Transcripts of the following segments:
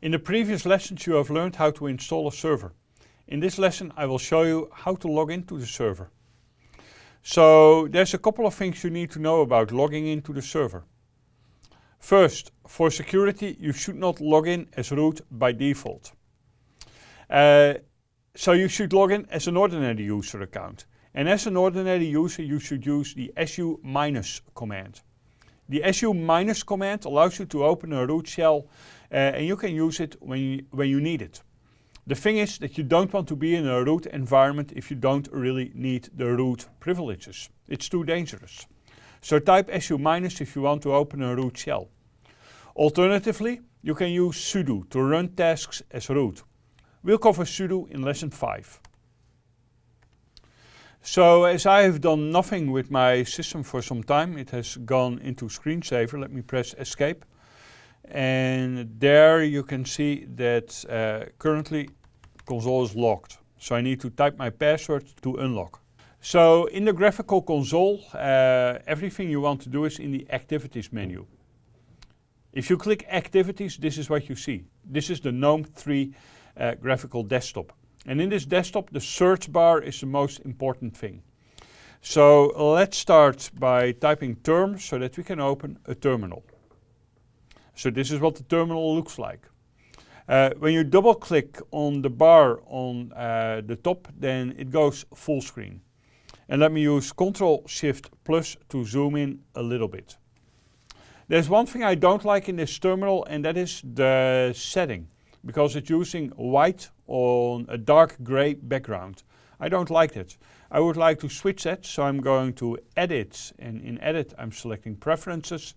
In the previous lessons you have learned how to install a server. In this lesson I will show you how to log into the server. So there's a couple of things you need to know about logging into the server. First, for security you should not log in as root by default. So you should log in as an ordinary user account. And as an ordinary user you should use the su- command. The su- command allows you to open a root shell and you can use it when you need it. The thing is that you don't want to be in a root environment if you don't really need the root privileges. It's too dangerous. So type su- if you want to open a root shell. Alternatively, you can use sudo to run tasks as root. We'll cover sudo in lesson 5. So as I have done nothing with my system for some time, it has gone into screensaver. Let me press escape. And there you can see that currently console is locked. So I need to type my password to unlock. So in the graphical console, everything you want to do is in the activities menu. If you click activities, this is what you see. This is the GNOME 3 graphical desktop. And in this desktop, the search bar is the most important thing. So let's start by typing term so that we can open a terminal. So this is what the terminal looks like. When you double click on the bar on the top, then it goes full screen. And let me use Ctrl+Shift+ to zoom in a little bit. There's one thing I don't like in this terminal, and that is the setting, because it's using white on a dark gray background. I don't like that. I would like to switch that, so I'm going to edit, and in edit I'm selecting preferences.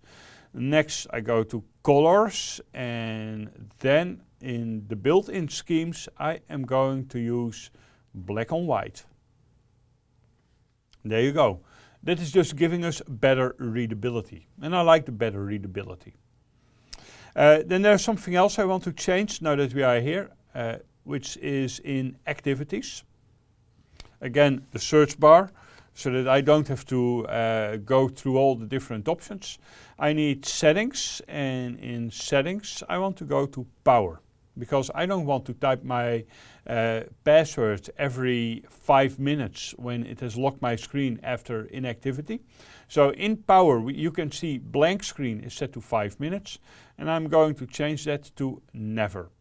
Next I go to colors, and then in the built-in schemes I am going to use black on white. There you go. That is just giving us better readability, and I like the better readability. Then there's something else I want to change now that we are here, which is in activities. Again, the search bar, so that I don't have to go through all the different options. I need settings, and in settings I want to go to power, because I don't want to type my password every 5 minutes when it has locked my screen after inactivity. So in power you can see blank screen is set to 5 minutes, and I'm going to change that to never.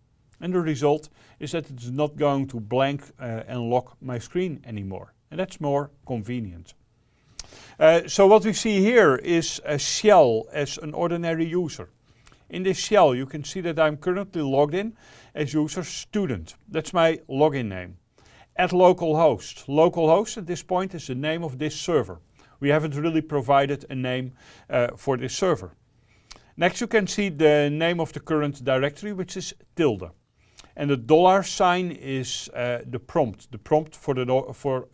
And the result is that it's not going to blank and lock my screen anymore. And that's more convenient. So what we see here is a shell as an ordinary user. In this shell you can see that I'm currently logged in as user student. That's my login name. At localhost. Localhost at this point is the name of this server. We haven't really provided a name for this server. Next you can see the name of the current directory, which is tilde. And the $sign is the prompt for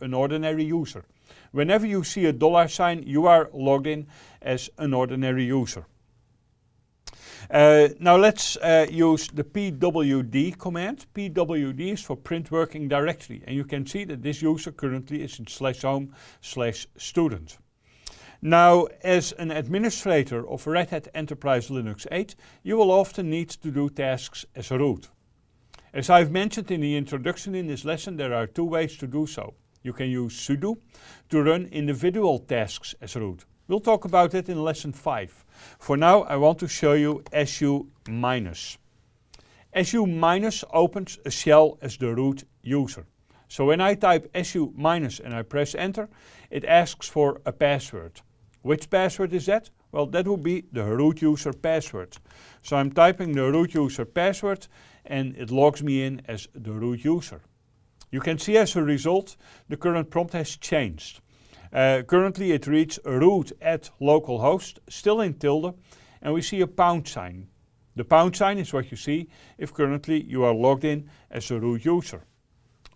an ordinary user. Whenever you see a $sign, you are logged in as an ordinary user. Now let's use the pwd command. Pwd is for print working directory, and you can see that this user currently is in /home/student. Now, as an administrator of Red Hat Enterprise Linux 8, you will often need to do tasks as root. As I've mentioned in the introduction in this lesson, there are 2 ways to do so. You can use sudo to run individual tasks as root. We'll talk about it in lesson 5. For now, I want to show you su-. su- opens a shell as the root user. So when I type su- and I press enter, it asks for a password. Which password is that? Well, that would be the root user password. So I'm typing the root user password and it logs me in as the root user. You can see as a result the current prompt has changed. Currently it reads root at localhost, still in tilde, and we see a £sign. The £sign is what you see if currently you are logged in as a root user.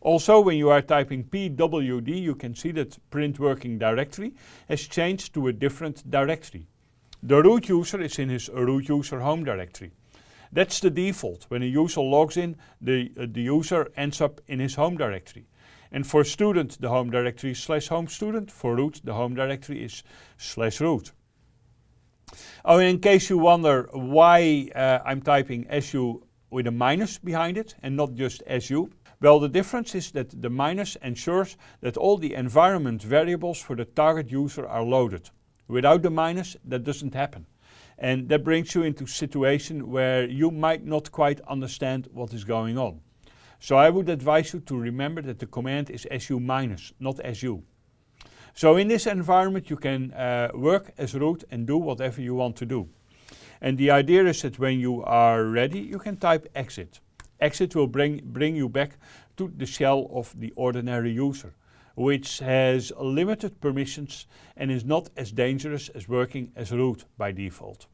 Also, when you are typing pwd, you can see that print working directory has changed to a different directory. The root user is in his root user home directory. That's the default. When a user logs in, the user ends up in his home directory. And for student, the home directory is /home student. For root, the home directory is /root. Oh, in case you wonder why I'm typing su- with a minus behind it and not just SU? Well, the difference is that the minus ensures that all the environment variables for the target user are loaded. Without the minus, that doesn't happen. And that brings you into a situation where you might not quite understand what is going on. So I would advise you to remember that the command is SU minus, not SU. So in this environment you can work as root and do whatever you want to do. And the idea is that when you are ready, you can type exit. Exit will bring you back to the shell of the ordinary user, which has limited permissions and is not as dangerous as working as root by default.